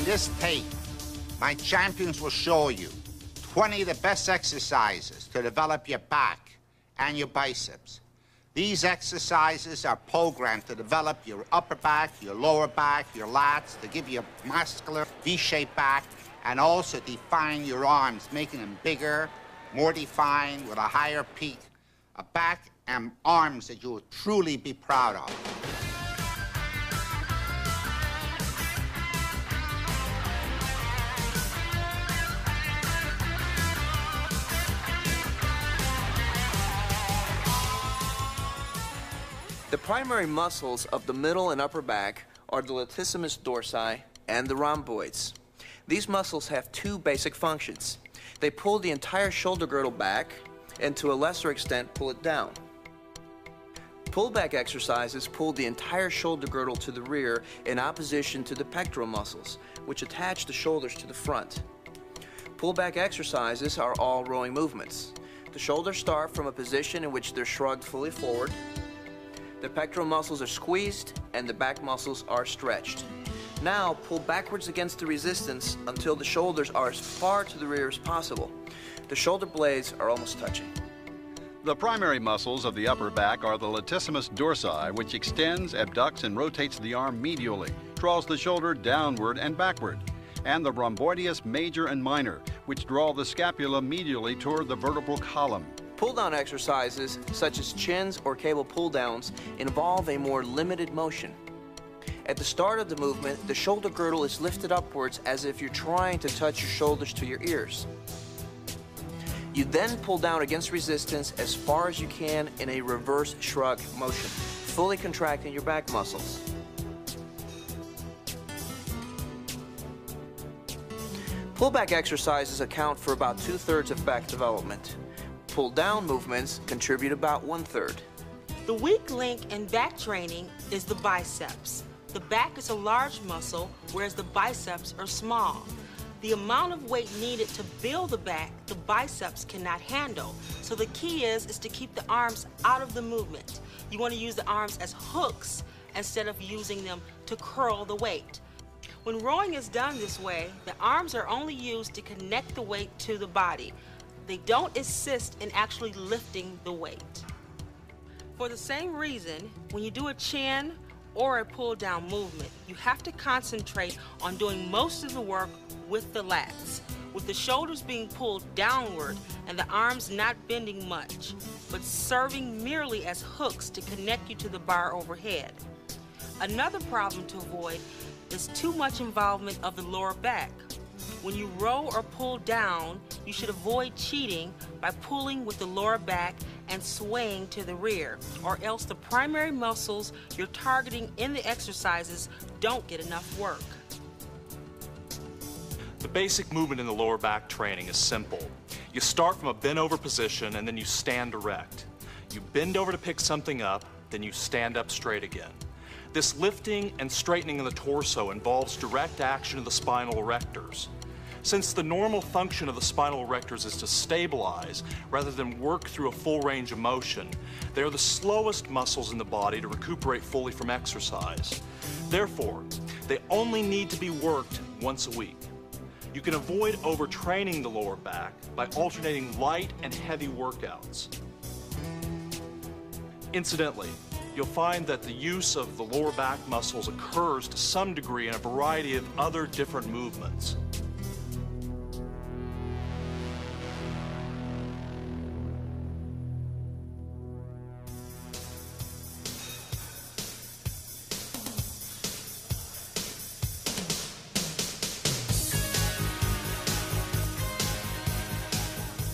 this tape, my champions will show you 20 of the best exercises to develop your back and your biceps. These exercises are programmed to develop your upper back, your lower back, your lats, to give you a muscular V-shaped back, and also define your arms, making them bigger, more defined, with a higher peak, a back and arms that you will truly be proud of. The primary muscles of the middle and upper back are the latissimus dorsi and the rhomboids. These muscles have two basic functions. They pull the entire shoulder girdle back and to a lesser extent pull it down. Pullback exercises pull the entire shoulder girdle to the rear in opposition to the pectoral muscles, which attach the shoulders to the front. Pullback exercises are all rowing movements. The shoulders start from a position in which they're shrugged fully forward. The pectoral muscles are squeezed and the back muscles are stretched. Now pull backwards against the resistance until the shoulders are as far to the rear as possible. The shoulder blades are almost touching. The primary muscles of the upper back are the latissimus dorsi, which extends, abducts, and rotates the arm medially, draws the shoulder downward and backward, and the rhomboideus major and minor, which draw the scapula medially toward the vertebral column. Pull-down exercises, such as chins or cable pull-downs, involve a more limited motion. At the start of the movement, the shoulder girdle is lifted upwards as if you're trying to touch your shoulders to your ears. You then pull down against resistance as far as you can in a reverse shrug motion, fully contracting your back muscles. Pullback exercises account for about 2/3 of back development. Pull-down movements contribute about 1/3. The weak link in back training is the biceps. The back is a large muscle, whereas the biceps are small. The amount of weight needed to build the back, the biceps cannot handle. So the key is to keep the arms out of the movement. You want to use the arms as hooks instead of using them to curl the weight. When rowing is done this way, the arms are only used to connect the weight to the body. They don't assist in actually lifting the weight. For the same reason, when you do a chin or a pull-down movement, you have to concentrate on doing most of the work with the lats, with the shoulders being pulled downward and the arms not bending much, but serving merely as hooks to connect you to the bar overhead. Another problem to avoid is too much involvement of the lower back. When you row or pull down, you should avoid cheating by pulling with the lower back and swaying to the rear, or else the primary muscles you're targeting in the exercises don't get enough work. The basic movement in the lower back training is simple. You start from a bent over position and then you stand erect. You bend over to pick something up, then you stand up straight again. This lifting and straightening of the torso involves direct action of the spinal erectors. Since the normal function of the spinal erectors is to stabilize rather than work through a full range of motion, they are the slowest muscles in the body to recuperate fully from exercise. Therefore, they only need to be worked once a week. You can avoid overtraining the lower back by alternating light and heavy workouts. Incidentally, you'll find that the use of the lower back muscles occurs to some degree in a variety of other different movements.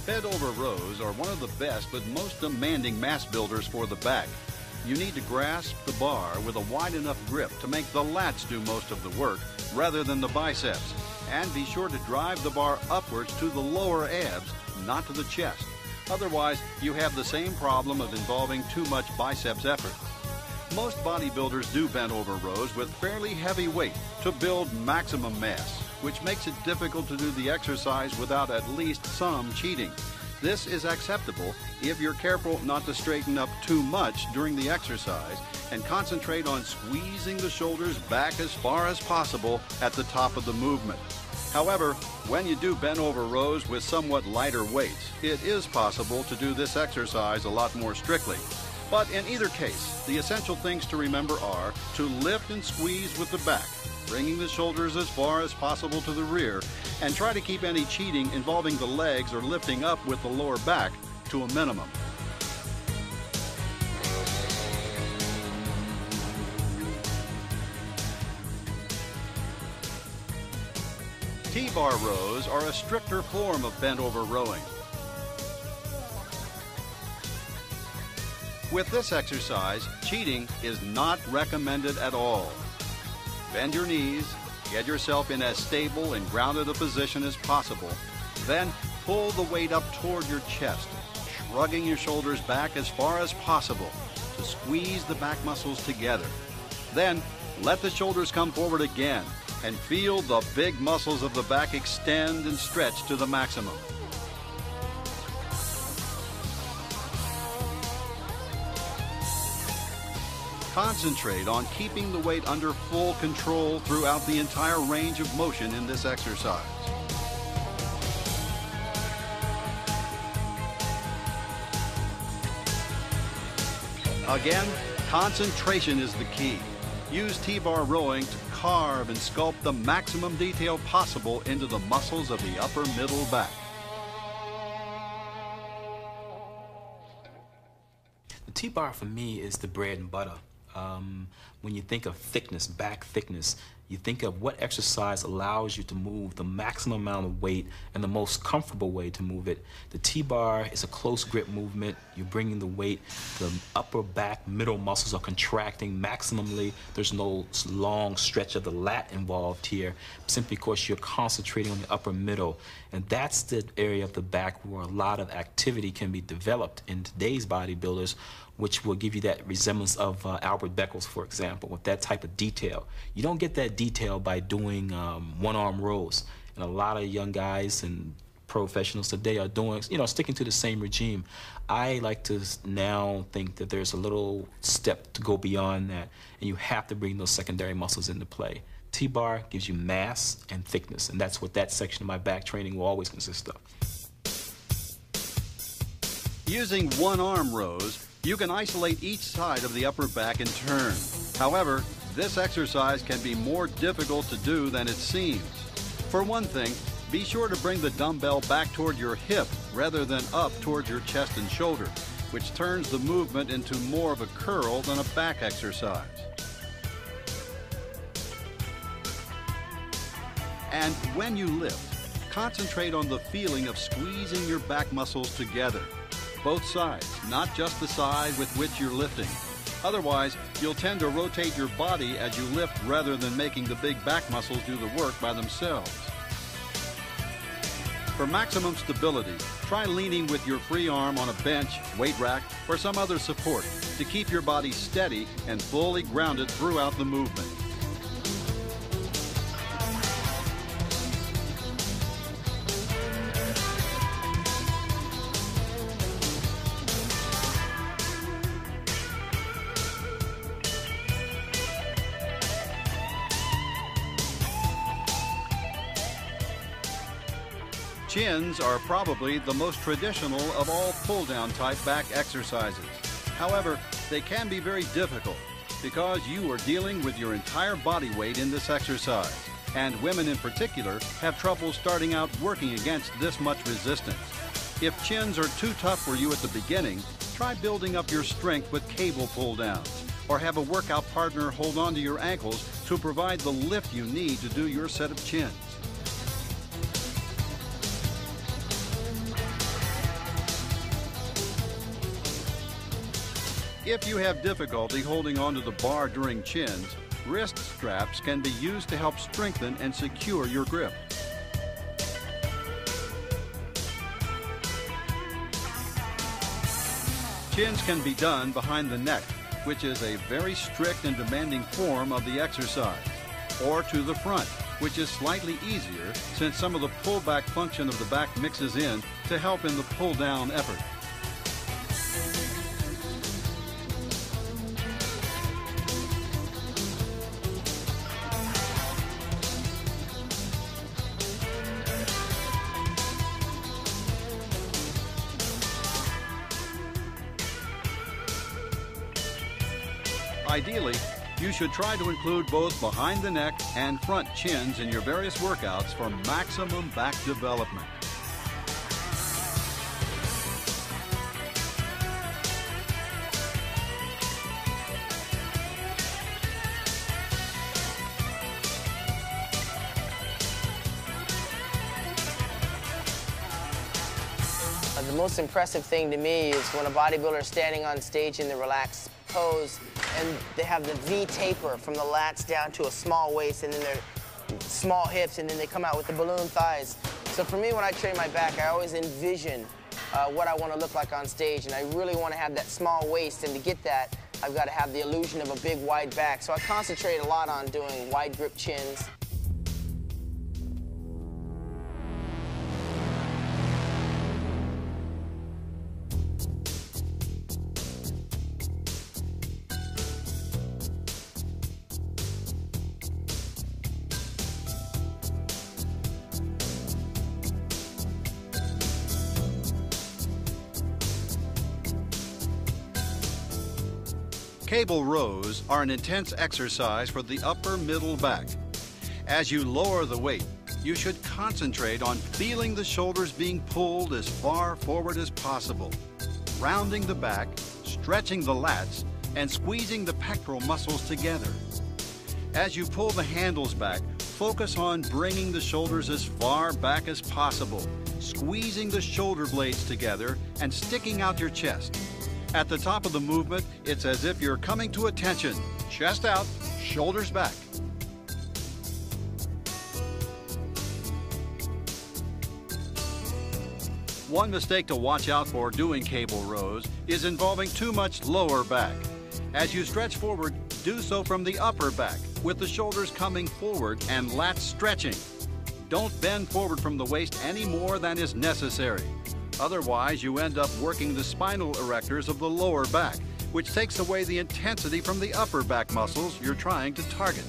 Bent-over rows are one of the best but most demanding mass builders for the back. You need to grasp the bar with a wide enough grip to make the lats do most of the work rather than the biceps. And be sure to drive the bar upwards to the lower abs, not to the chest. Otherwise, you have the same problem of involving too much biceps effort. Most bodybuilders do bent-over rows with fairly heavy weight to build maximum mass, which makes it difficult to do the exercise without at least some cheating. This is acceptable if you're careful not to straighten up too much during the exercise and concentrate on squeezing the shoulders back as far as possible at the top of the movement. However, when you do bent over rows with somewhat lighter weights, it is possible to do this exercise a lot more strictly. But in either case, the essential things to remember are to lift and squeeze with the back, bringing the shoulders as far as possible to the rear, and try to keep any cheating involving the legs or lifting up with the lower back to a minimum. T-bar rows are a stricter form of bent over rowing. With this exercise, cheating is not recommended at all. Bend your knees, get yourself in as stable and grounded a position as possible. Then pull the weight up toward your chest, shrugging your shoulders back as far as possible to squeeze the back muscles together. Then let the shoulders come forward again and feel the big muscles of the back extend and stretch to the maximum. Concentrate on keeping the weight under full control throughout the entire range of motion in this exercise. Again, concentration is the key. Use T-bar rowing to carve and sculpt the maximum detail possible into the muscles of the upper middle back. The T-bar for me is the bread and butter. When you think of thickness, back thickness, you think of what exercise allows you to move the maximum amount of weight and the most comfortable way to move it. The T-bar is a close grip movement. You're bringing the weight. The upper back middle muscles are contracting maximally. There's no long stretch of the lat involved here, simply because you're concentrating on the upper middle. And that's the area of the back where a lot of activity can be developed in today's bodybuilders, which will give you that resemblance of Albert Beckles, for example, with that type of detail. You don't get that detail by doing one-arm rows. And a lot of young guys and professionals today are doing, sticking to the same regime. I like to now think that there's a little step to go beyond that, and you have to bring those secondary muscles into play. T-bar gives you mass and thickness, and that's what that section of my back training will always consist of. Using one-arm rows, you can isolate each side of the upper back in turn. However, this exercise can be more difficult to do than it seems. For one thing, be sure to bring the dumbbell back toward your hip rather than up towards your chest and shoulder, which turns the movement into more of a curl than a back exercise. And when you lift, concentrate on the feeling of squeezing your back muscles together. Both sides, not just the side with which you're lifting. Otherwise, you'll tend to rotate your body as you lift rather than making the big back muscles do the work by themselves. For maximum stability, try leaning with your free arm on a bench, weight rack, or some other support to keep your body steady and fully grounded throughout the movement. Chins are probably the most traditional of all pull-down type back exercises. However, they can be very difficult because you are dealing with your entire body weight in this exercise, and women in particular have trouble starting out working against this much resistance. If chins are too tough for you at the beginning, try building up your strength with cable pull-downs, or have a workout partner hold on to your ankles to provide the lift you need to do your set of chins. If you have difficulty holding onto the bar during chins, wrist straps can be used to help strengthen and secure your grip. Chins can be done behind the neck, which is a very strict and demanding form of the exercise. or to the front, which is slightly easier since some of the pullback function of the back mixes in to help in the pull-down effort. Ideally, you should try to include both behind the neck and front chins in your various workouts for maximum back development. The most impressive thing to me is when a bodybuilder is standing on stage in the relaxed pose and they have the V taper from the lats down to a small waist and then their small hips, and then they come out with the balloon thighs. So for me, when I train my back, I always envision what I want to look like on stage, and I really want to have that small waist, and to get that, I've got to have the illusion of a big wide back. So I concentrate a lot on doing wide grip chins. Cable rows are an intense exercise for the upper middle back. As you lower the weight, you should concentrate on feeling the shoulders being pulled as far forward as possible, rounding the back, stretching the lats, and squeezing the pectoral muscles together. As you pull the handles back, focus on bringing the shoulders as far back as possible, squeezing the shoulder blades together, and sticking out your chest. At the top of the movement, it's as if you're coming to attention. Chest out, shoulders back. One mistake to watch out for doing cable rows is involving too much lower back. As you stretch forward, do so from the upper back, with the shoulders coming forward and lats stretching. Don't bend forward from the waist any more than is necessary. Otherwise, you end up working the spinal erectors of the lower back, which takes away the intensity from the upper back muscles you're trying to target.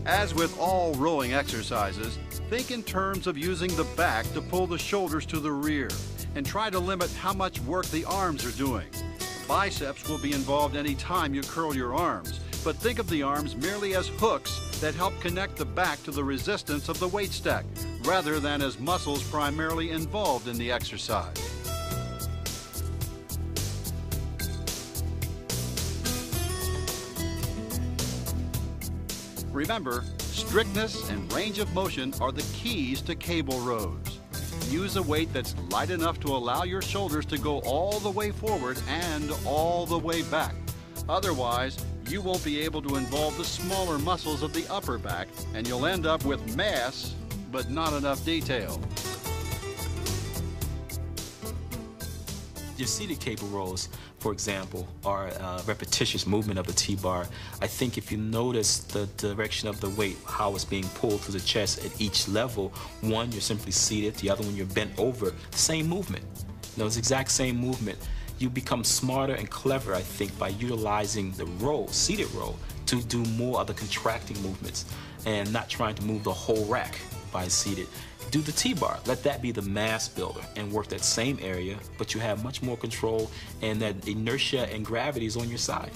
As with all rowing exercises, think in terms of using the back to pull the shoulders to the rear, and try to limit how much work the arms are doing. Biceps will be involved any time you curl your arms, but think of the arms merely as hooks that help connect the back to the resistance of the weight stack, rather than as muscles primarily involved in the exercise. Remember, strictness and range of motion are the keys to cable rows. Use a weight that's light enough to allow your shoulders to go all the way forward and all the way back. Otherwise, you won't be able to involve the smaller muscles of the upper back, and you'll end up with mass, but not enough detail. Your seated cable rows, for example, are a repetitious movement of the T-bar. I think if you notice the direction of the weight, how it's being pulled through the chest at each level, one, you're simply seated, the other one, you're bent over, same movement. You know, it's the exact same movement. You become smarter and clever, I think, by utilizing the row, seated row, to do more of the contracting movements and not trying to move the whole rack by seated. Do the T-bar, let that be the mass builder and work that same area, but you have much more control and that inertia and gravity is on your side.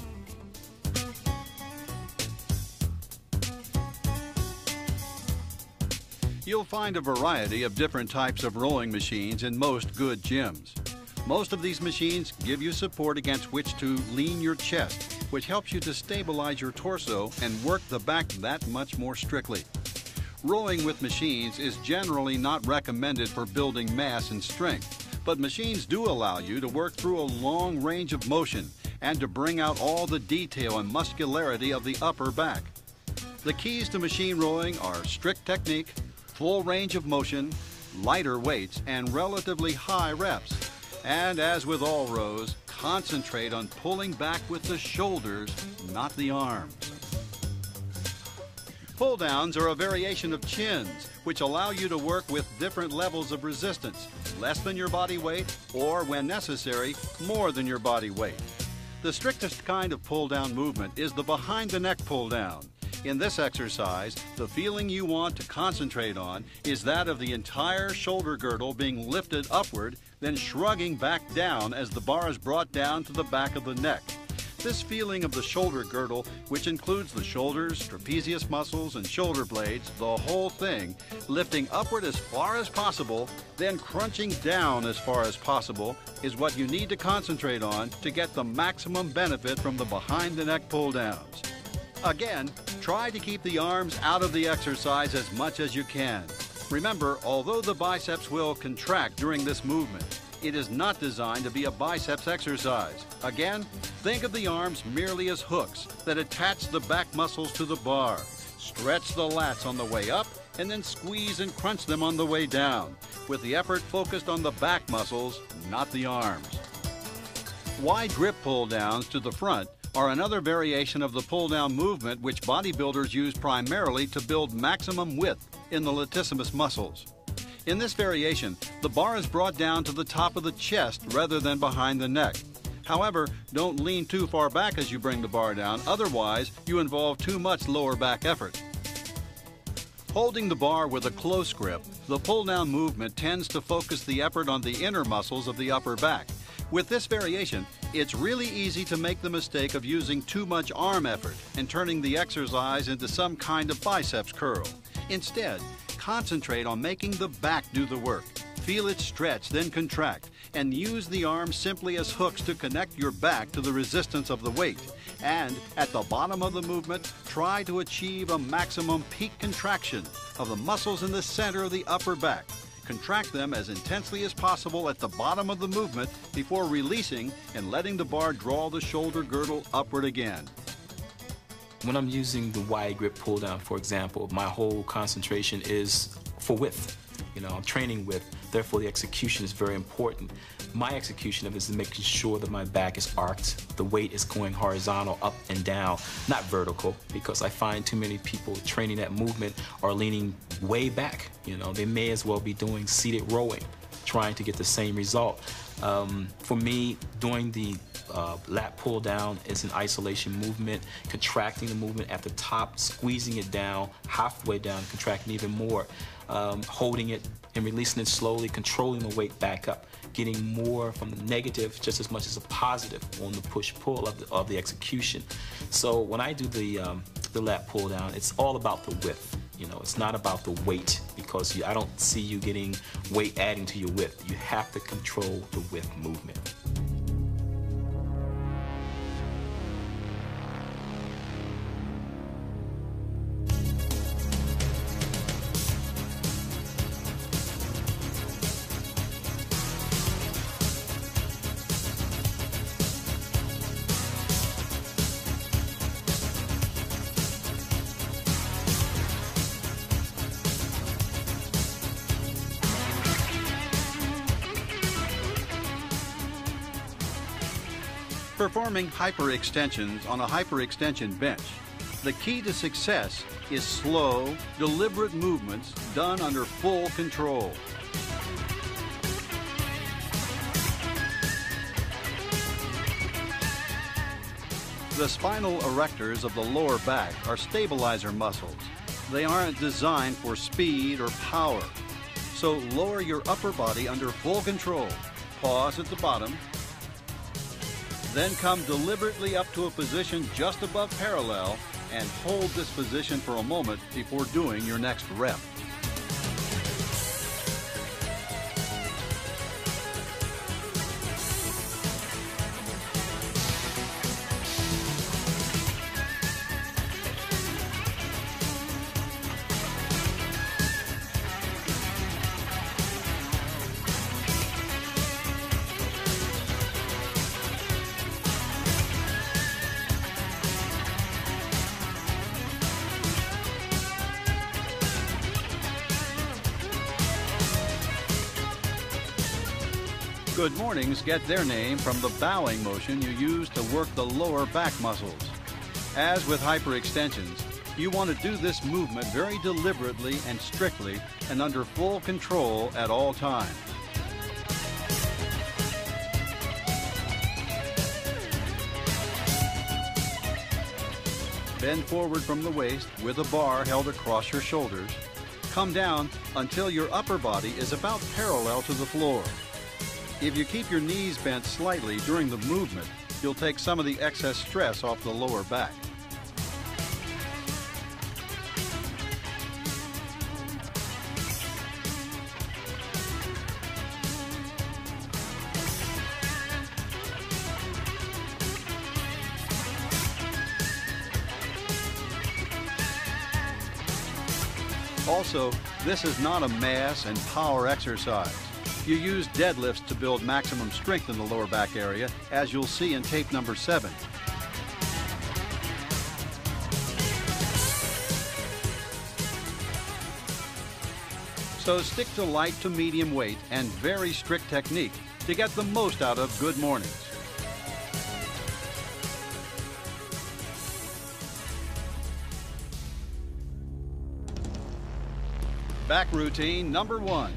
You'll find a variety of different types of rowing machines in most good gyms. Most of these machines give you support against which to lean your chest, which helps you to stabilize your torso and work the back that much more strictly. Rowing with machines is generally not recommended for building mass and strength, but machines do allow you to work through a long range of motion and to bring out all the detail and muscularity of the upper back. The keys to machine rowing are strict technique, full range of motion, lighter weights, and relatively high reps. And as with all rows, concentrate on pulling back with the shoulders, not the arms. Pull downs are a variation of chins, which allow you to work with different levels of resistance, less than your body weight, or when necessary, more than your body weight. The strictest kind of pull down movement is the behind the neck pull down. In this exercise, the feeling you want to concentrate on is that of the entire shoulder girdle being lifted upward, then shrugging back down as the bar is brought down to the back of the neck. This feeling of the shoulder girdle, which includes the shoulders, trapezius muscles, and shoulder blades, the whole thing, lifting upward as far as possible, then crunching down as far as possible, is what you need to concentrate on to get the maximum benefit from the behind the neck pull downs. Again, try to keep the arms out of the exercise as much as you can. Remember, although the biceps will contract during this movement, it is not designed to be a biceps exercise. Again, think of the arms merely as hooks that attach the back muscles to the bar. Stretch the lats on the way up and then squeeze and crunch them on the way down, with the effort focused on the back muscles, not the arms. Wide grip pull downs to the front are another variation of the pull down movement which bodybuilders use primarily to build maximum width in the latissimus muscles. In this variation, the bar is brought down to the top of the chest rather than behind the neck. However, don't lean too far back as you bring the bar down, otherwise you involve too much lower back effort. Holding the bar with a close grip, the pull-down movement tends to focus the effort on the inner muscles of the upper back. With this variation, it's really easy to make the mistake of using too much arm effort and turning the exercise into some kind of biceps curl. Instead, concentrate on making the back do the work. Feel it stretch, then contract, and use the arms simply as hooks to connect your back to the resistance of the weight. And at the bottom of the movement, try to achieve a maximum peak contraction of the muscles in the center of the upper back. Contract them as intensely as possible at the bottom of the movement before releasing and letting the bar draw the shoulder girdle upward again. When I'm using the wide grip pull down, for example, my whole concentration is for width. I'm training width, therefore the execution is very important. My execution of it is making sure that my back is arced, the weight is going horizontal, up and down, not vertical, because I find too many people training that movement are leaning way back. They may as well be doing seated rowing, trying to get the same result. For me, doing the lat pull down is an isolation movement, contracting the movement at the top, squeezing it down, halfway down, contracting even more, holding it and releasing it slowly, controlling the weight back up, getting more from the negative just as much as a positive on the push-pull of the execution. So when I do the lat pull down, it's all about the width. It's not about the weight, because I don't see you getting weight adding to your width. You have to control the width movement. Performing hyperextensions on a hyperextension bench. The key to success is slow, deliberate movements done under full control. The spinal erectors of the lower back are stabilizer muscles. They aren't designed for speed or power. So lower your upper body under full control. Pause at the bottom. Then come deliberately up to a position just above parallel and hold this position for a moment before doing your next rep. Good mornings get their name from the bowing motion you use to work the lower back muscles. As with hyperextensions, you want to do this movement very deliberately and strictly and under full control at all times. Bend forward from the waist with a bar held across your shoulders. Come down until your upper body is about parallel to the floor. If you keep your knees bent slightly during the movement, you'll take some of the excess stress off the lower back. Also, this is not a mass and power exercise. You use deadlifts to build maximum strength in the lower back area, as you'll see in tape number 7. So stick to light to medium weight and very strict technique to get the most out of good mornings. Back routine number 1.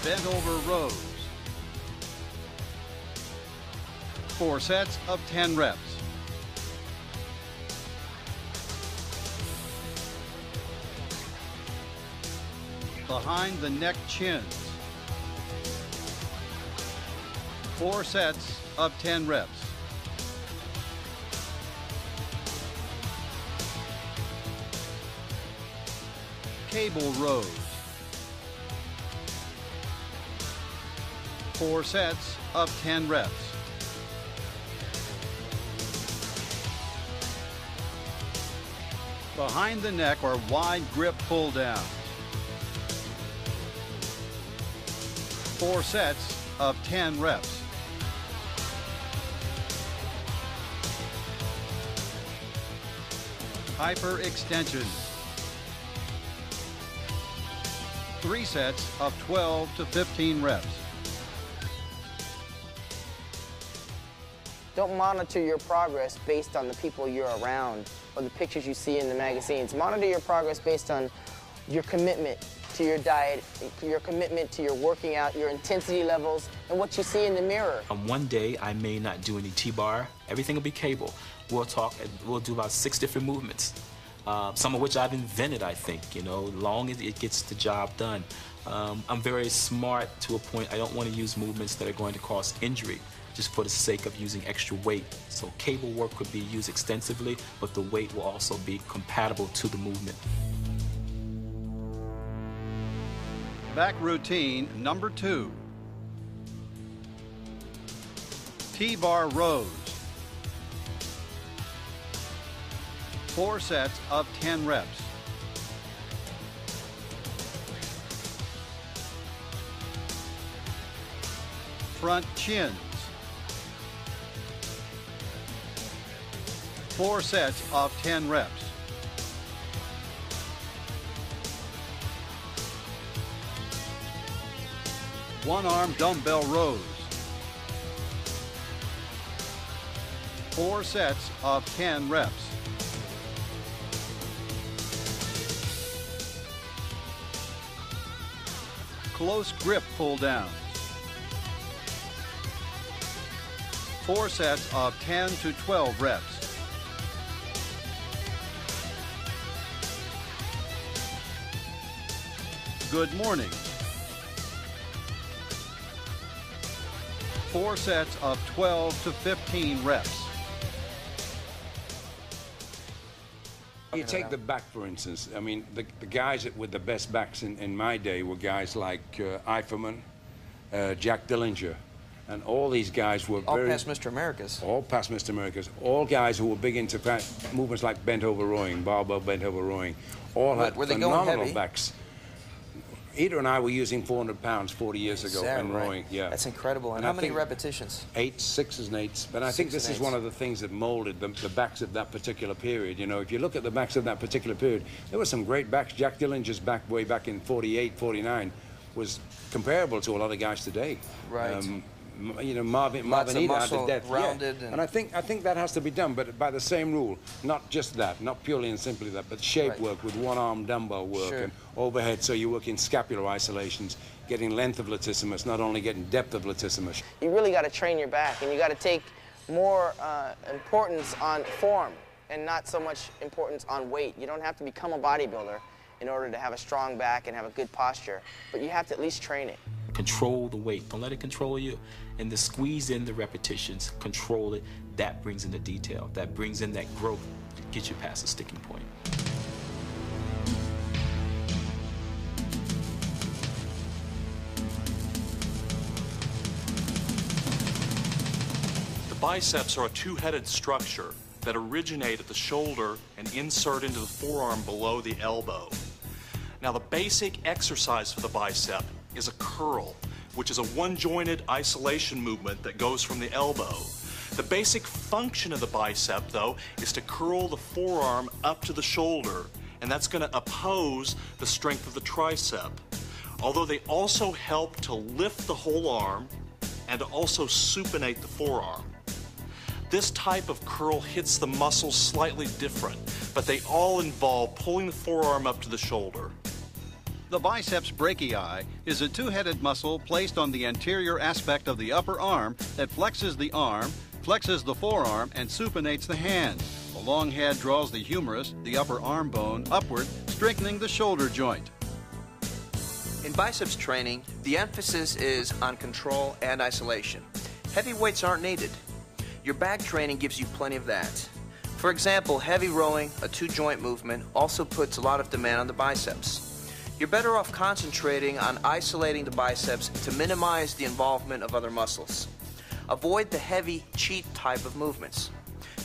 Bent over rows. 4 sets of 10 reps. Behind the neck chins. 4 sets of 10 reps. Cable rows. 4 sets of 10 reps. Behind the neck or wide grip pull downs. 4 sets of 10 reps. Hyperextension. 3 sets of 12 to 15 reps. Don't monitor your progress based on the people you're around or the pictures you see in the magazines. Monitor your progress based on your commitment to your diet, your commitment to your working out, your intensity levels, and what you see in the mirror. On one day, I may not do any T-bar. Everything will be cable. We'll do about 6 different movements. Some of which I've invented, I think, you know, long as it gets the job done. I'm very smart to a point. I don't want to use movements that are going to cause injury just for the sake of using extra weight. So cable work could be used extensively, but the weight will also be compatible to the movement. Back routine number 2. T-bar rows. 4 sets of 10 reps. Front chins. 4 sets of 10 reps. One-arm dumbbell rows. 4 sets of 10 reps. Close grip pull downs. 4 sets of 10 to 12 reps. Good morning. 4 sets of 12 to 15 reps. You take the back, for instance. I mean, the guys with the best backs in my day were guys like Eiferman, Jack Dillinger, and all these guys were all past Mr. Americas. All past Mr. Americas. All guys who were big into movements like bent over rowing, barbell bent over rowing. All had phenomenal backs. Ida and I were using 400 pounds 40 years ago and rowing. Yeah, that's incredible. And how many repetitions? 8, 6s and 8s. But I think this is one of the things that molded the backs of that particular period. You know, if you look at the backs of that particular period, there were some great backs. Jack Dillinger's back way back in 48, 49 was comparable to a lot of guys today. Right. You know, Marvin Eder had the depth, rounded, and I think that has to be done, but by the same rule. Not just that, not purely and simply that, but shape work with one-arm dumbbell work and overhead. So you work in scapular isolations, getting length of latissimus, not only getting depth of latissimus. You really got to train your back, and you got to take more importance on form and not so much importance on weight. You don't have to become a bodybuilder in order to have a strong back and have a good posture, but you have to at least train it. Control the weight. Don't let it control you. And to squeeze in the repetitions, control it. That brings in the detail. That brings in that growth to get you past the sticking point. The biceps are a two-headed structure that originate at the shoulder and insert into the forearm below the elbow. Now, the basic exercise for the bicep is a curl, which is a one-jointed isolation movement that goes from the elbow. The basic function of the bicep, though, is to curl the forearm up to the shoulder, and that's going to oppose the strength of the tricep. Although they also help to lift the whole arm and to also supinate the forearm. This type of curl hits the muscles slightly different, but they all involve pulling the forearm up to the shoulder. The biceps brachii is a two-headed muscle placed on the anterior aspect of the upper arm that flexes the arm, flexes the forearm, and supinates the hand. The long head draws the humerus, the upper arm bone, upward, strengthening the shoulder joint. In biceps training, the emphasis is on control and isolation. Heavy weights aren't needed. Your back training gives you plenty of that. For example, heavy rowing, a two-joint movement, also puts a lot of demand on the biceps. You're better off concentrating on isolating the biceps to minimize the involvement of other muscles. Avoid the heavy cheat type of movements.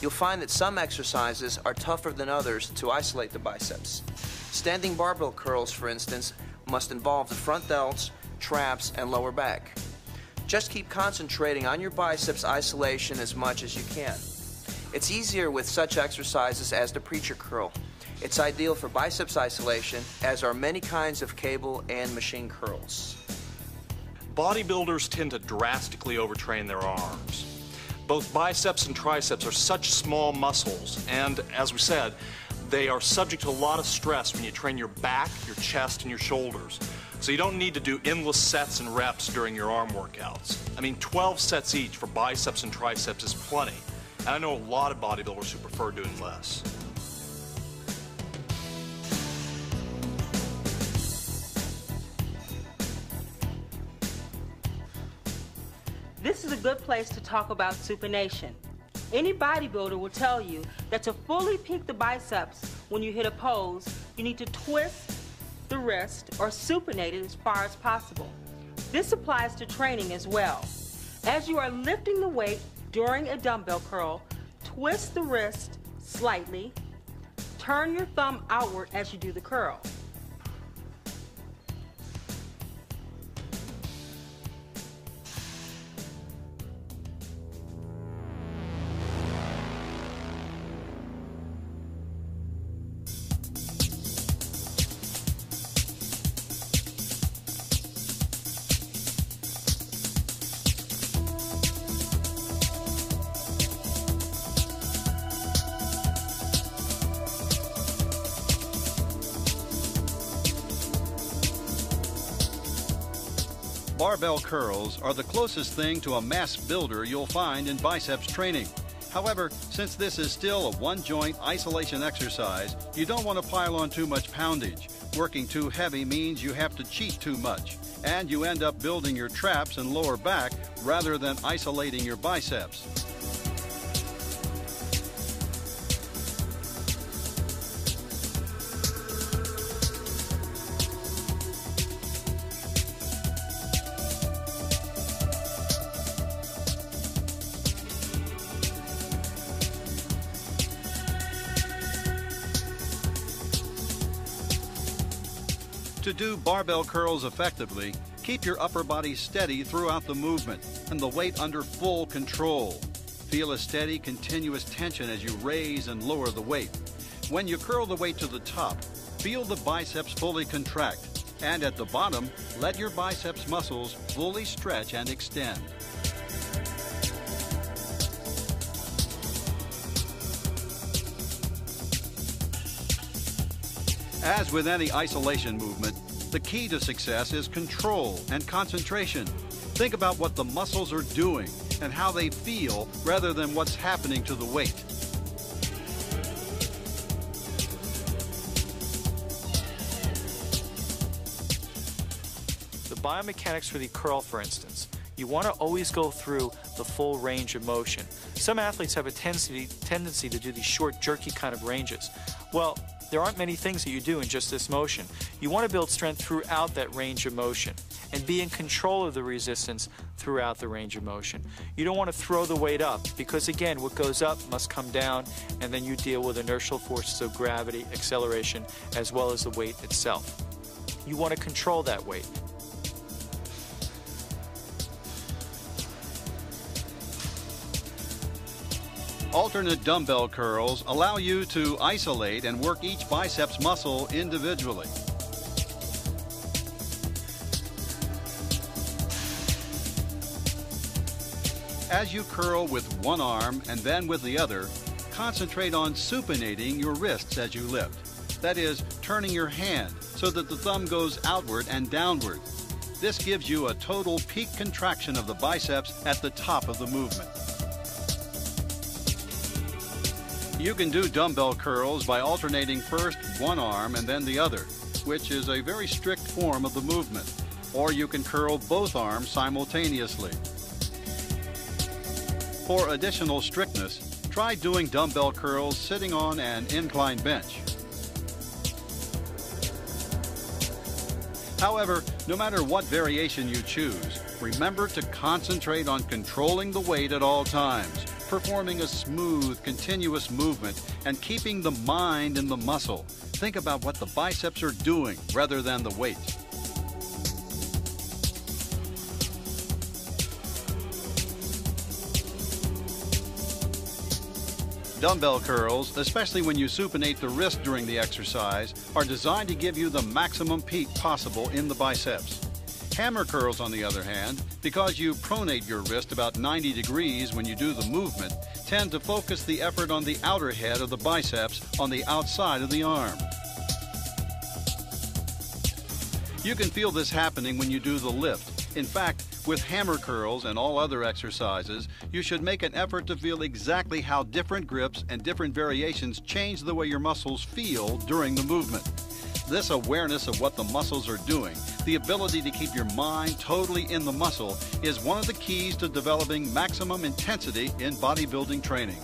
You'll find that some exercises are tougher than others to isolate the biceps. Standing barbell curls, for instance, must involve the front delts, traps, and lower back. Just keep concentrating on your biceps isolation as much as you can. It's easier with such exercises as the preacher curl. It's ideal for biceps isolation, as are many kinds of cable and machine curls. Bodybuilders tend to drastically overtrain their arms. Both biceps and triceps are such small muscles, and as we said, they are subject to a lot of stress when you train your back, your chest, and your shoulders. So you don't need to do endless sets and reps during your arm workouts. I mean, 12 sets each for biceps and triceps is plenty. And I know a lot of bodybuilders who prefer doing less. This is a good place to talk about supination. Any bodybuilder will tell you that to fully peak the biceps when you hit a pose, you need to twist the wrist or supinate it as far as possible. This applies to training as well. As you are lifting the weight during a dumbbell curl, twist the wrist slightly, turn your thumb outward as you do the curl. Barbell curls are the closest thing to a mass builder you'll find in biceps training. However, since this is still a one-joint isolation exercise, you don't want to pile on too much poundage. Working too heavy means you have to cheat too much, and you end up building your traps and lower back rather than isolating your biceps. To do barbell curls effectively, keep your upper body steady throughout the movement and the weight under full control. Feel a steady, continuous tension as you raise and lower the weight. When you curl the weight to the top, feel the biceps fully contract. And at the bottom, let your biceps muscles fully stretch and extend. As with any isolation movement, the key to success is control and concentration. Think about what the muscles are doing and how they feel rather than what's happening to the weight. The biomechanics for the curl, for instance, you want to always go through the full range of motion. Some athletes have a tendency to do these short, jerky kind of ranges. Well, there aren't many things that you do in just this motion. You want to build strength throughout that range of motion and be in control of the resistance throughout the range of motion. You don't want to throw the weight up because, again, what goes up must come down, and then you deal with inertial forces of gravity, acceleration, as well as the weight itself. You want to control that weight. Alternate dumbbell curls allow you to isolate and work each biceps muscle individually. As you curl with one arm and then with the other, concentrate on supinating your wrists as you lift. That is, turning your hand so that the thumb goes outward and downward. This gives you a total peak contraction of the biceps at the top of the movement. You can do dumbbell curls by alternating first one arm and then the other, which is a very strict form of the movement. Or you can curl both arms simultaneously. For additional strictness, try doing dumbbell curls sitting on an inclined bench. However, no matter what variation you choose, remember to concentrate on controlling the weight at all times, performing a smooth, continuous movement, and keeping the mind in the muscle. Think about what the biceps are doing rather than the weight. Dumbbell curls, especially when you supinate the wrist during the exercise, are designed to give you the maximum peak possible in the biceps. Hammer curls, on the other hand, because you pronate your wrist about 90 degrees when you do the movement, tend to focus the effort on the outer head of the biceps on the outside of the arm. You can feel this happening when you do the lift. In fact, with hammer curls and all other exercises, you should make an effort to feel exactly how different grips and different variations change the way your muscles feel during the movement. This awareness of what the muscles are doing, the ability to keep your mind totally in the muscle, is one of the keys to developing maximum intensity in bodybuilding training.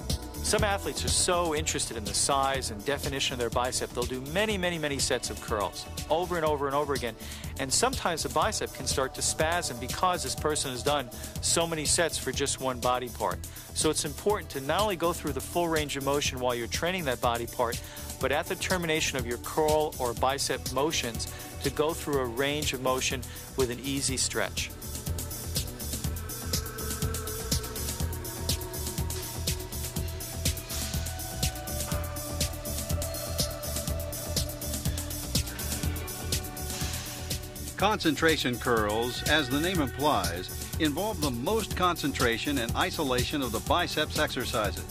Some athletes are so interested in the size and definition of their bicep, they'll do many, many, many sets of curls over and over and over again. And sometimes the bicep can start to spasm because this person has done so many sets for just one body part. So it's important to not only go through the full range of motion while you're training that body part, but at the termination of your curl or bicep motions, to go through a range of motion with an easy stretch. Concentration curls, as the name implies, involve the most concentration and isolation of the biceps exercises.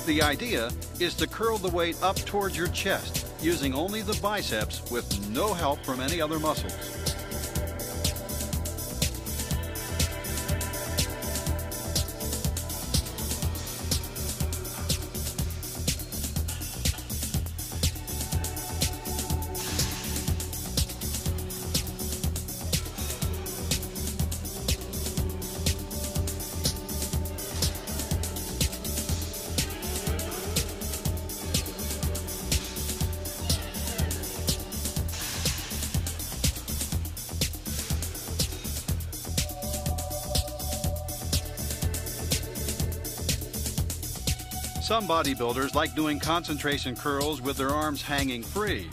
The idea is to curl the weight up towards your chest, using only the biceps with no help from any other muscles. Some bodybuilders like doing concentration curls with their arms hanging free.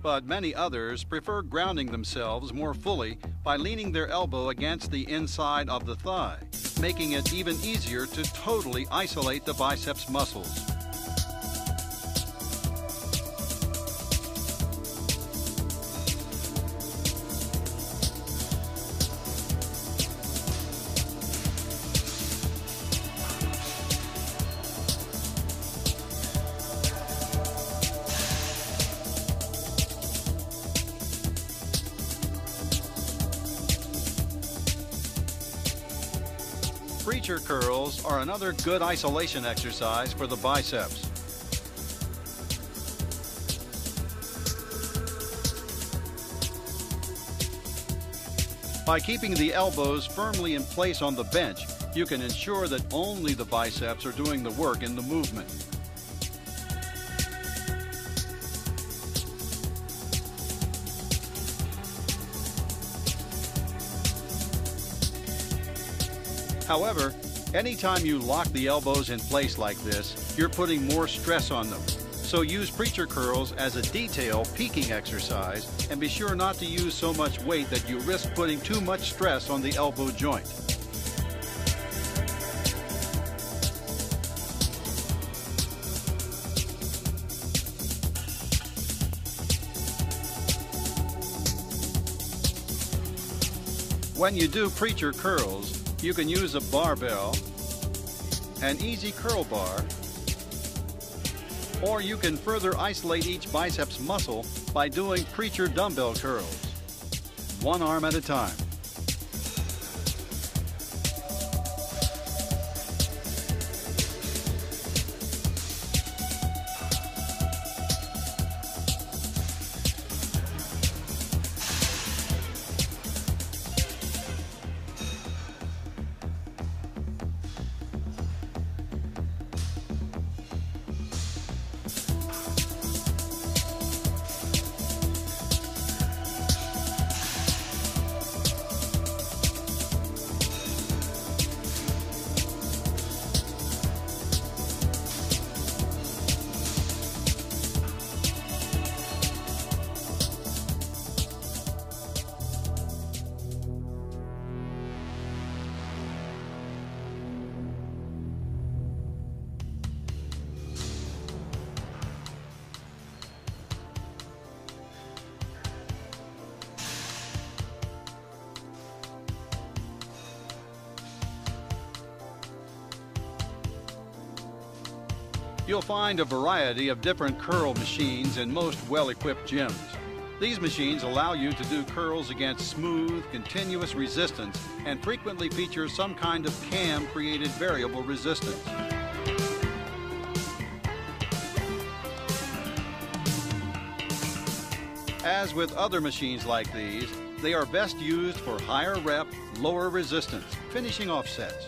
But many others prefer grounding themselves more fully by leaning their elbow against the inside of the thigh, making it even easier to totally isolate the biceps muscles. Preacher curls are another good isolation exercise for the biceps. By keeping the elbows firmly in place on the bench, you can ensure that only the biceps are doing the work in the movement. However, anytime you lock the elbows in place like this, you're putting more stress on them. So use preacher curls as a detail peaking exercise, and be sure not to use so much weight that you risk putting too much stress on the elbow joint. When you do preacher curls, you can use a barbell, an easy curl bar, or you can further isolate each biceps muscle by doing preacher dumbbell curls, one arm at a time. You'll find a variety of different curl machines in most well-equipped gyms. These machines allow you to do curls against smooth, continuous resistance and frequently feature some kind of cam-created variable resistance. As with other machines like these, they are best used for higher rep, lower resistance, finishing off sets.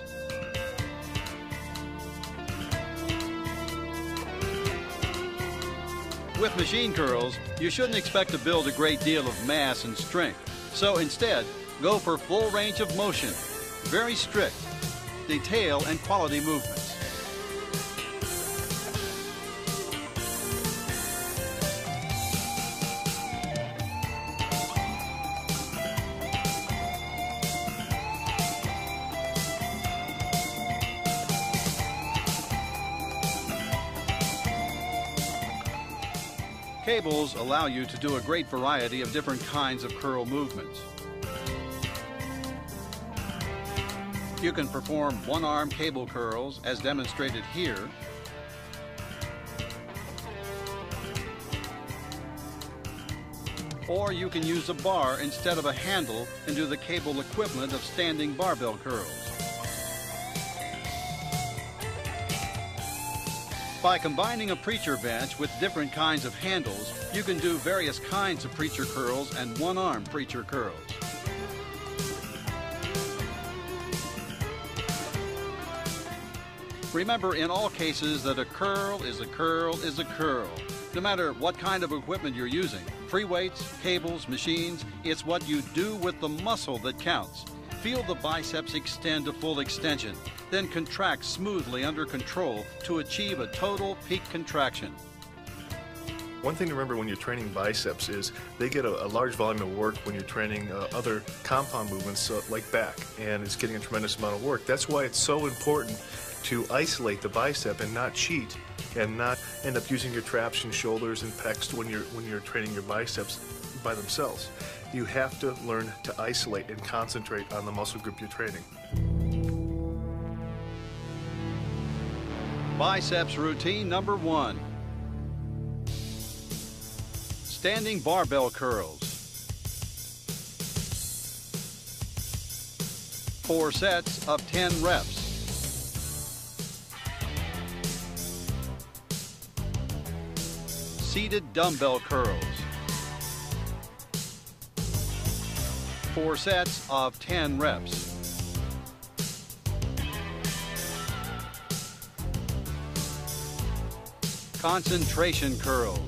With machine curls, you shouldn't expect to build a great deal of mass and strength. So instead, go for full range of motion, very strict, detail and quality movements. Cables allow you to do a great variety of different kinds of curl movements. You can perform one-arm cable curls as demonstrated here, or you can use a bar instead of a handle and do the cable equivalent of standing barbell curls. By combining a preacher bench with different kinds of handles, you can do various kinds of preacher curls and one-arm preacher curls. Remember in all cases that a curl is a curl is a curl. No matter what kind of equipment you're using, free weights, cables, machines, it's what you do with the muscle that counts. Feel the biceps extend to full extension, then contract smoothly under control to achieve a total peak contraction. One thing to remember when you're training biceps is they get a large volume of work when you're training other compound movements like back, and it's getting a tremendous amount of work. That's why it's so important to isolate the bicep and not cheat and not end up using your traps and shoulders and pecs when you're training your biceps by themselves. You have to learn to isolate and concentrate on the muscle group you're training. Biceps routine number 1. Standing barbell curls. 4 sets of 10 reps. Seated dumbbell curls. 4 sets of 10 reps. Concentration curls.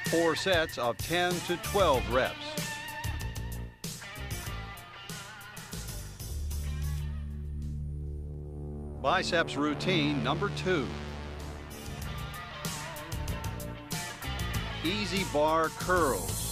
4 sets of 10 to 12 reps. Biceps routine number 2. Easy bar curls.